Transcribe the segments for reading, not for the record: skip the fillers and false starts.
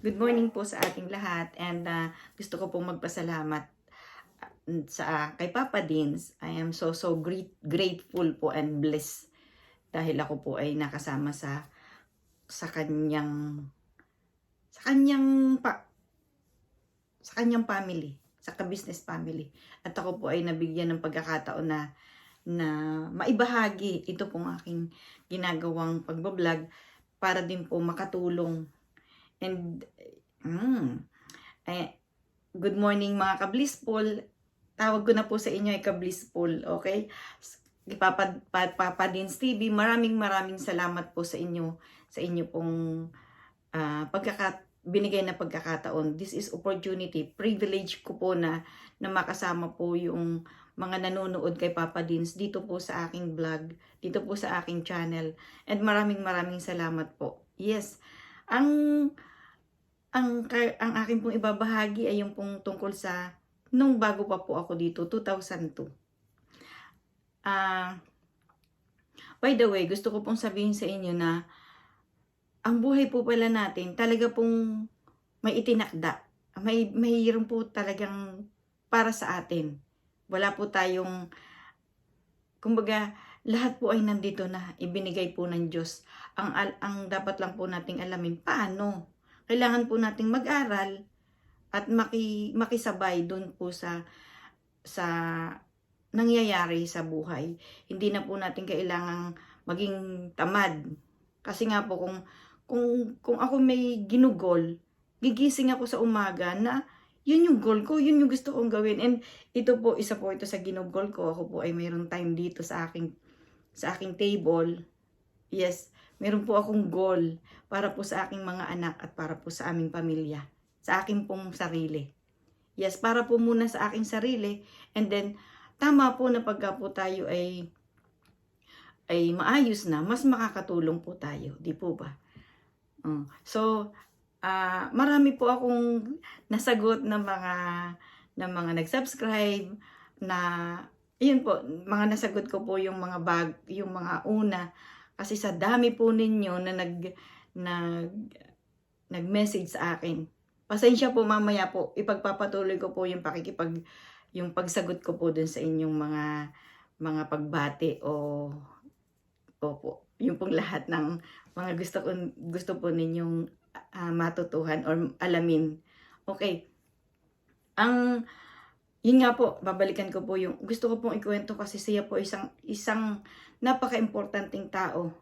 Good morning po sa ating lahat and gusto ko pong magpasalamat kay Papa Dins. I am so grateful po and blessed dahil ako po ay nakasama sa kanyang sa kanyang pa, sa kanyang family, sa ka-business family. At ako po ay nabigyan ng pagkakataon na maibahagi ito pong aking ginagawang pagbablog para din po makatulong. And good morning mga ka-blissful. Tawag ko na po sa inyo ay ka-blissful, okay? Papa Dins TV, maraming salamat po sa inyo pong binigay na pagkakataon. This is opportunity, privilege ko po na makasama po yung mga nanonood kay Papa Dins dito po sa aking vlog, dito po sa aking channel. And maraming salamat po. Yes, ang akin pong ibabahagi ay yung pong tungkol sa nung bago pa po ako dito, 2002. By the way, gusto ko pong sabihin sa inyo na ang buhay po pala natin talaga pong may itinakda. Mayroon po talagang para sa atin. Wala po tayong, kumbaga, lahat po ay nandito na ibinigay po ng Diyos. Ang dapat lang po nating alamin, paano? Kailangan po nating mag-aral at makisabay doon po sa nangyayari sa buhay. Hindi na po natin kailangang maging tamad. Kasi nga po kung ako may ginugol, gigising ako sa umaga na yun yung goal ko, yun yung gusto kong gawin. And ito po, isa po ito sa ginugol ko. Ako po ay mayroong time dito sa aking table. Yes, meron po akong goal para po sa aking mga anak at para po sa aming pamilya. Sa aking pong sarili. Yes, para po muna sa aking sarili. And then, tama po na pagka po tayo ay maayos na, mas makakatulong po tayo. Di po ba? So, marami po akong nasagot ng mga nag-subscribe na, yun po, mga nasagot ko po yung mga una. Kasi sa dami po ninyo na nag-message sa akin. Pasensya po, mamaya po ipagpapatuloy ko po yung pagsagot ko po dun sa inyong mga pagbati o po, yung pong lahat ng mga gusto po ninyong matutuhan or alamin. Okay. Yun nga po, babalikan ko po yung gusto ko pong ikwento kasi siya po isang napaka-importanting tao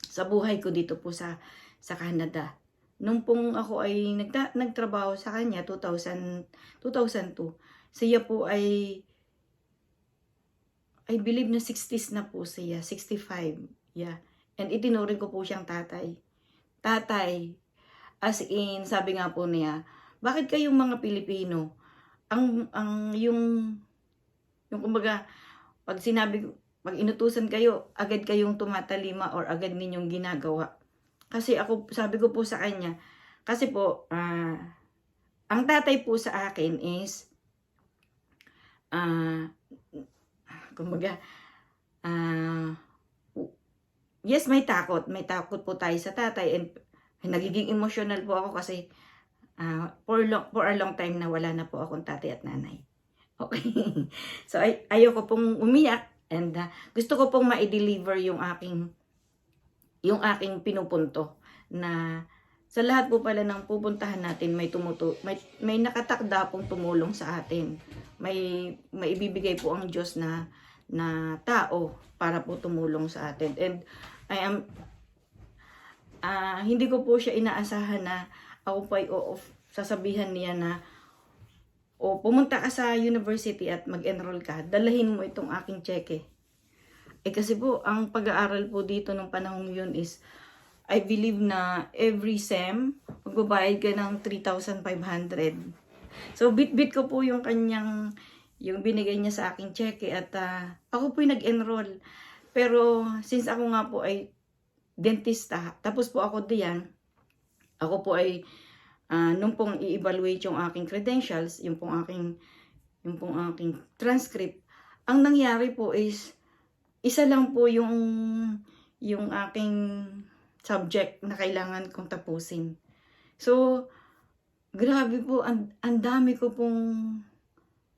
sa buhay ko dito po sa Canada. Nung pong ako ay nagtrabaho sa kanya 2002, siya po I believe na 60s na po siya, 65. Yeah. And itinuring ko po siyang tatay. Tatay, as in, sabi nga po niya, bakit kayong mga Pilipino, yung kumbaga, pag inutusan kayo, agad kayong tumatalima or agad ninyong ginagawa. Kasi sabi ko po sa kanya, kasi po, ang tatay po sa akin is, kumbaga, yes, may takot po tayo sa tatay and nagiging emotional po ako kasi for a long time na wala na po akong tatay at nanay. Okay. So ayoko pong umiyak and gusto ko pong ma-deliver yung aking pinupunto na sa lahat po pala ng pupuntahan natin may nakatakda pong tumulong sa atin. May ibibigay po ang Diyos na tao para po tumulong sa atin. And hindi ko po siya inaasahan na ako po ay sasabihan niya na pumunta ka sa university at mag-enroll ka, dalahin mo itong aking cheque. Kasi po, ang pag-aaral po dito nung panahon yun is, I believe na every SEM, magbabayad ka ng 3,500. So, bit-bit ko po yung binigay niya sa aking cheque at ako po yung nag-enroll. Pero, since ako nga po ay dentista, tapos po ako diyan, ako po ay nung pong i-evaluate yung aking credentials, yung pong aking transcript, ang nangyari po is isa lang po yung aking subject na kailangan kong tapusin. So, grabe po, ang dami ko pong,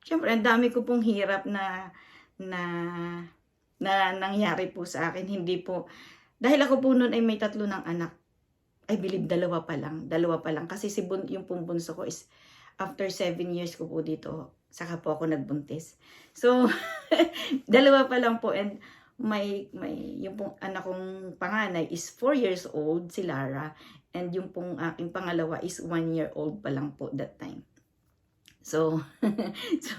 syempre, ang dami ko pong hirap na, na nangyari po sa akin. Hindi po, dahil ako po noon ay may 3 ng anak. I believe dalawa pa lang. Kasi yung pong bunso ko is after 7 years ko po dito, saka po ako nagbuntis. So, dalawa pa lang po, and yung pong anak kong panganay is 4 years old, si Lara, and yung pong aking pangalawa is 1 year old pa lang po that time. So, so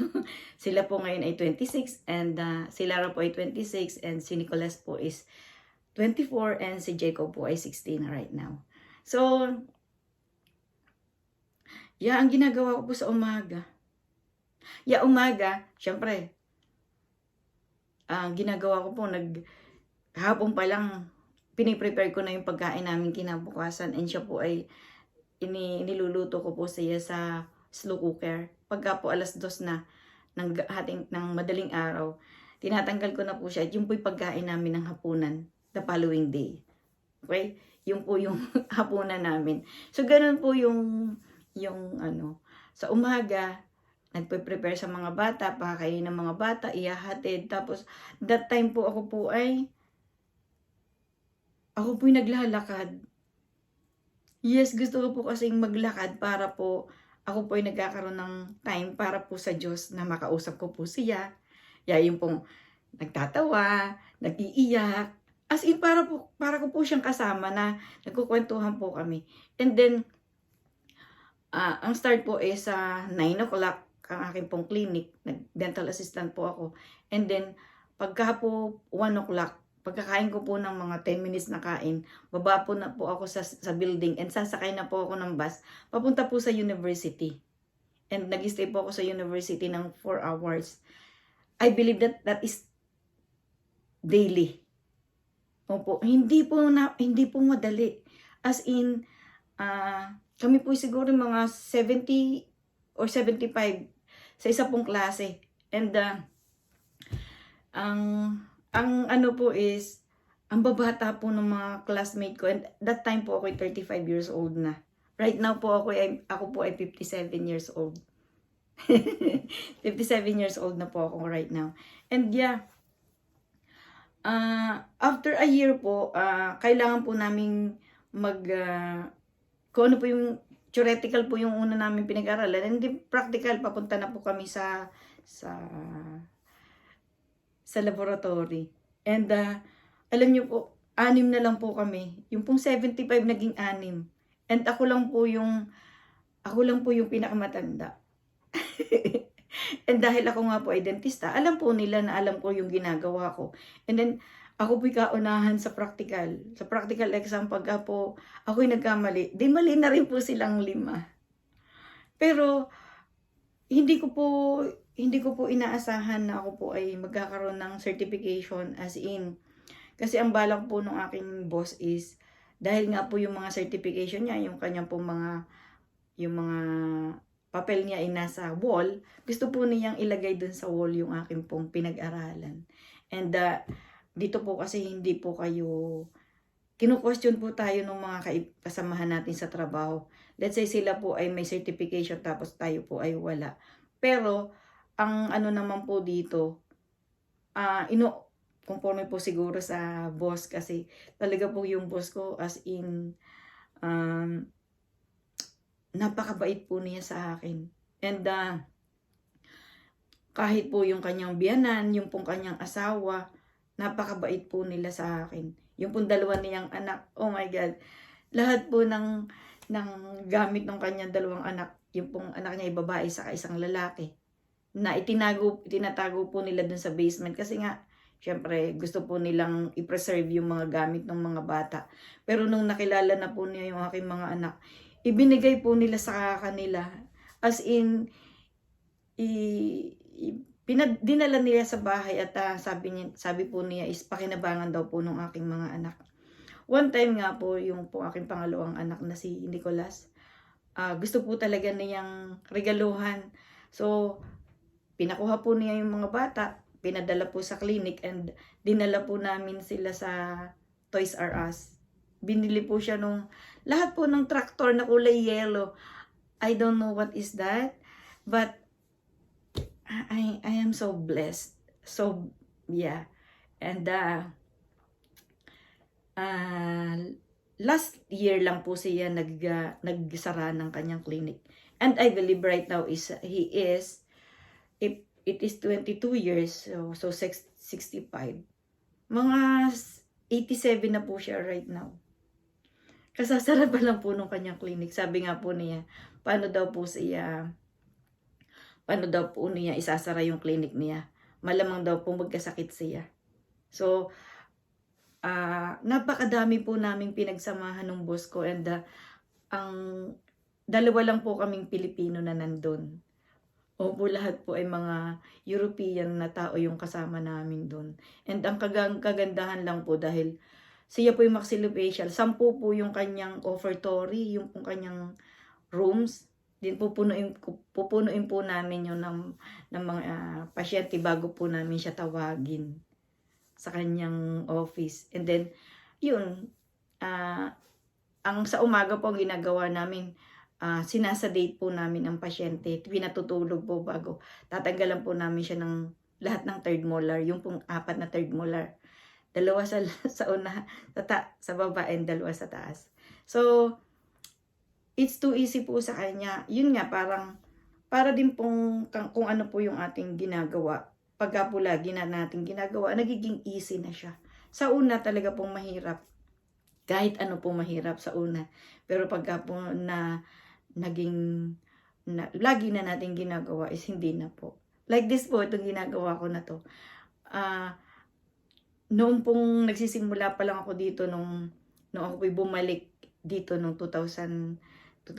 sila po ngayon ay 26, and si Lara po ay 26, and si Nicholas po is 24, and si Jacob po ay 16 right now. So, ang ginagawa ko po sa umaga. Umaga, syempre, ang ginagawa ko po, hapon pa lang, piniprepare ko na yung pagkain namin kinabukasan, and siya po ay, niluluto ko po siya sa slow cooker. Pagka po 2:00 na, ng madaling araw, tinatanggal ko na po siya, at yung po yung pagkain namin ng hapunan, the following day. Okay? Yung po yung hapunan namin. So, ganun po yung sa umaga, nagpe-prepare sa mga bata, pakakainin ng mga bata, ihahatid. Tapos, that time po ako po naglalakad. Yes, gusto ko po kasing maglakad para po, ako po ay nagkakaroon ng time para po sa Diyos na makausap ko po siya. Yung pong nagtatawa, nag-iiyak. As in, para ko po siyang kasama na nagkukwentuhan po kami. And then, ang start po is 9 o'clock ang aking pong clinic. Dental assistant po ako. And then, pagka po 1 o'clock, pagkakain ko po ng mga 10 minutes na kain, baba po na po ako sa building, and sasakay na po ako ng bus papunta po sa university. And nag-stay po ako sa university ng 4 hours. I believe that is daily. Opo, hindi po madali. As in, kami po siguro mga 70 or 75 sa isa pong klase. And ang ano po is, ang babata po ng mga classmate ko, and that time po ako ay 35 years old na. Right now po ako po ay 57 years old. 57 years old na po ako right now. And after a year po, kailangan po naming kung ano po yung theoretical po yung una namin pinag-aralan, and then practical, papunta na po kami sa laboratory. And alam niyo po, 6 na lang po kami. Yung pong 75 naging 6. And ako lang po yung pinakamatanda. And dahil ako nga po ay dentista, alam po nila na alam ko yung ginagawa ko. And then, ako po'y kaunahan sa practical. Sa practical exam, pagka po ako'y nagkamali, di mali na rin po silang 5. Pero, hindi ko po inaasahan na ako po ay magkakaroon ng certification, as in. Kasi ang balak po ng aking boss is, dahil nga po yung mga certification niya, yung kanyang po yung mga papel niya ay nasa wall, gusto po niyang ilagay dun sa wall yung aking pong pinag-aralan. And dito po kasi hindi po kayo, kinu-question po tayo ng mga kasamahan natin sa trabaho. Let's say sila po ay may certification, tapos tayo po ay wala. Pero, ang ano naman po dito, conforme po siguro sa boss, kasi talaga po yung boss ko, as in, napakabait po niya sa akin. And kahit po yung kanyang biyanan, yung pong kanyang asawa, napakabait po nila sa akin. Yung pong 2 niyang anak, oh my God, lahat po ng gamit ng kanyang 2 anak, yung pong anak niya ay babae sa isang lalaki, na itinatago po nila dun sa basement, kasi nga, syempre, gusto po nilang i-preserve yung mga gamit ng mga bata. Pero nung nakilala na po niya yung aking mga anak, ibinigay po nila sa kanila. As in, dinala nila sa bahay, at sabi po niya is pakinabangan daw po ng aking mga anak. One time nga po, yung po aking pangalawang anak na si Nicholas, gusto po talaga niyang regaluhan. So, pinakuha po niya yung mga bata, pinadala po sa clinic, and dinala po namin sila sa Toys R Us. binili po siya nung lahat po ng traktor na kulay yellow. I don't know what is that, but I am so blessed. So yeah. And last year lang po siya nagsara ng kanyang clinic. And I believe right now he is, if it is 22 years, so 65. Mga 87 na po siya right now. Kasasara pa lang po nung kanyang clinic. Sabi nga po niya, paano daw po niya isasara yung clinic niya. Malamang daw po magkasakit siya. So, napakadami po naming pinagsamahan ng boss ko, and ang dalawa lang po kaming Pilipino na nandun. Opo, lahat po ay mga European na tao yung kasama namin doon. And ang kagandahan lang po dahil siya po yung maxillofacial. 10 po yung kanyang offertory, yung po kanyang rooms. Din pupunuin po namin yun ng mga pasyente bago po namin siya tawagin sa kanyang office. And then, yun, ang sa umaga po ang ginagawa namin, sinasadate po namin ang pasyente. Pinatutulog po bago. Tatanggalan po namin siya ng lahat ng third molar. Yung pong 4 na third molar. 2 sa una, sa baba, and 2 sa taas. So, it's too easy po sa kanya. Yun nga, para din pong kung ano po yung ating ginagawa. Pagka po lagi na natin ginagawa, nagiging easy na siya. Sa una talaga pong mahirap. Kahit ano po mahirap sa una. Pero pagka po lagi na natin ginagawa is hindi na po. Like this po, itong ginagawa ko na to. Noong pong nagsisimula pa lang ako dito, nung ako po'y bumalik dito noong 2017.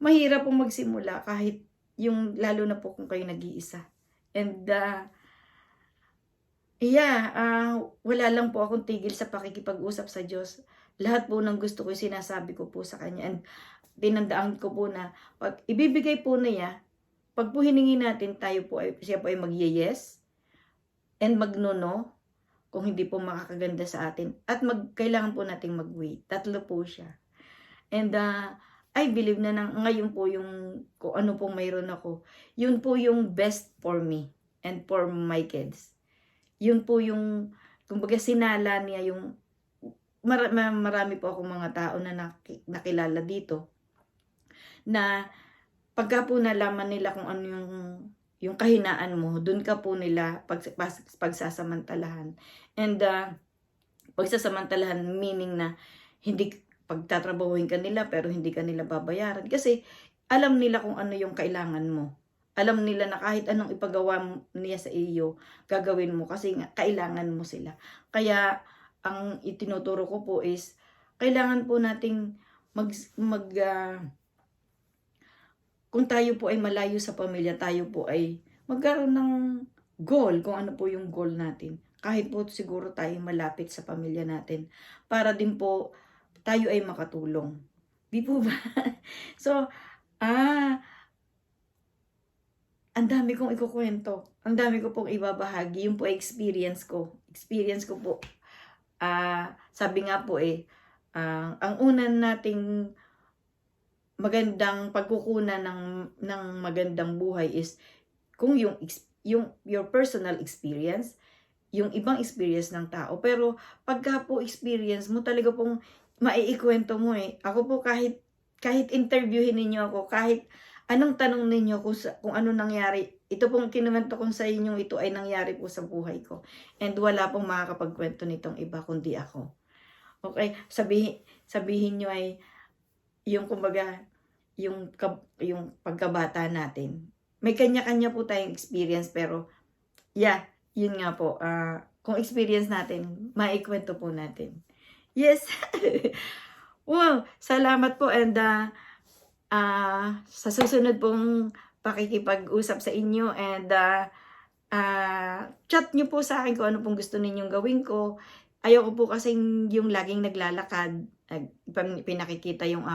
Mahirap pong magsimula kahit yung lalo na po kung kayo nag-iisa. And wala lang po akong tigil sa pakikipag-usap sa Diyos. Lahat po ng gusto ko sinasabi ko po sa Kanya. And tinandaan ko po na pag ibibigay po niya, pag po hiningi natin, siya po ay mag-yes and mag-no, kung hindi po makakaganda sa atin. At kailangan po nating mag-wait. 3 po siya. And I believe na ngayon po yung kung ano pong mayroon ako, yun po yung best for me and for my kids. Yun po yung, kumbaga sinala niya yung, marami po akong mga tao na nakilala dito, na pagka po nalaman nila kung ano yung kahinaan mo, dun ka po nila pagsasamantalahan. And pagsasamantalahan meaning na hindi pagtatrabahuin ka nila pero hindi ka nila babayaran. Kasi alam nila kung ano yung kailangan mo. Alam nila na kahit anong ipagawa niya sa iyo, gagawin mo kasi kailangan mo sila. Kaya ang itinuturo ko po is, kailangan po nating kung tayo po ay malayo sa pamilya, tayo po ay magkaroon ng goal, kung ano po yung goal natin. Kahit po siguro tayo malapit sa pamilya natin, para din po tayo ay makatulong. Di po ba? So, ang dami kong ikukwento. Ang dami ko pong ibabahagi. Yung po experience ko. Experience ko po. Sabi nga po ang unan nating magandang pagkukunan ng magandang buhay is kung yung your personal experience, yung ibang experience ng tao. Pero pagka po experience mo, talaga pong maiikwento mo Ako po kahit interviewin ninyo ako, kahit anong tanong ninyo kung ano nangyari, ito pong kinuwento ko sa inyo, ito ay nangyari po sa buhay ko. And wala pong makakapagkwento nitong iba kundi ako. Okay, sabihin nyo ay yung kumbaga, yung pagkabata natin. May kanya-kanya po tayong experience, pero yun nga po, kung experience natin, maikwento po natin. Yes. Wow, salamat po, and sa susunod pong pakikipag-usap sa inyo, and chat nyo po sa akin kung ano pong gusto ninyong gawin ko. Ayoko po kasing yung laging naglalakad, pinakikita yung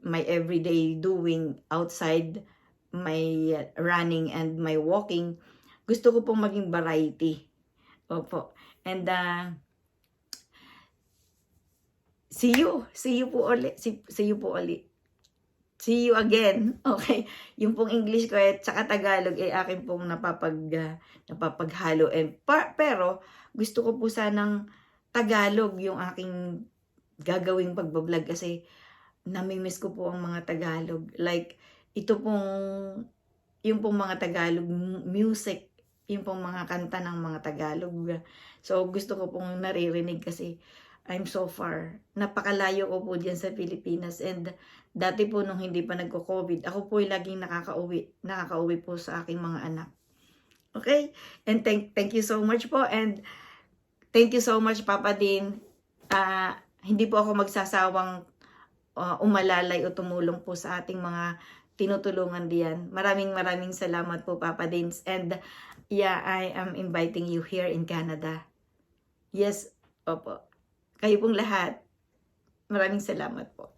my everyday doing outside, my running and my walking. Gusto ko pong maging variety. Opo. And See you. See you po uli. See you po uli. See you again. Okay. Yung pong English ko at saka Tagalog ay akin pong napapaghalo. Pero gusto ko po sanang Tagalog yung aking gagawing pagbablog kasi namimiss ko po ang mga Tagalog. Like, yung pong mga Tagalog music, yung pong mga kanta ng mga Tagalog. So, gusto ko pong naririnig kasi I'm so far. Napakalayo ko po dyan sa Pilipinas. And dati po nung hindi pa nagko-COVID, ako po yung laging nakakauwi po sa aking mga anak. Okay? And thank you so much po. And thank you so much, Papa Din. Hindi po ako magsasawang umalalay o tumulong po sa ating mga tinutulungan diyan. Maraming salamat po, Papa Dins. And yeah, I am inviting you here in Canada. Yes, opo. Kayo pong lahat. Maraming salamat po.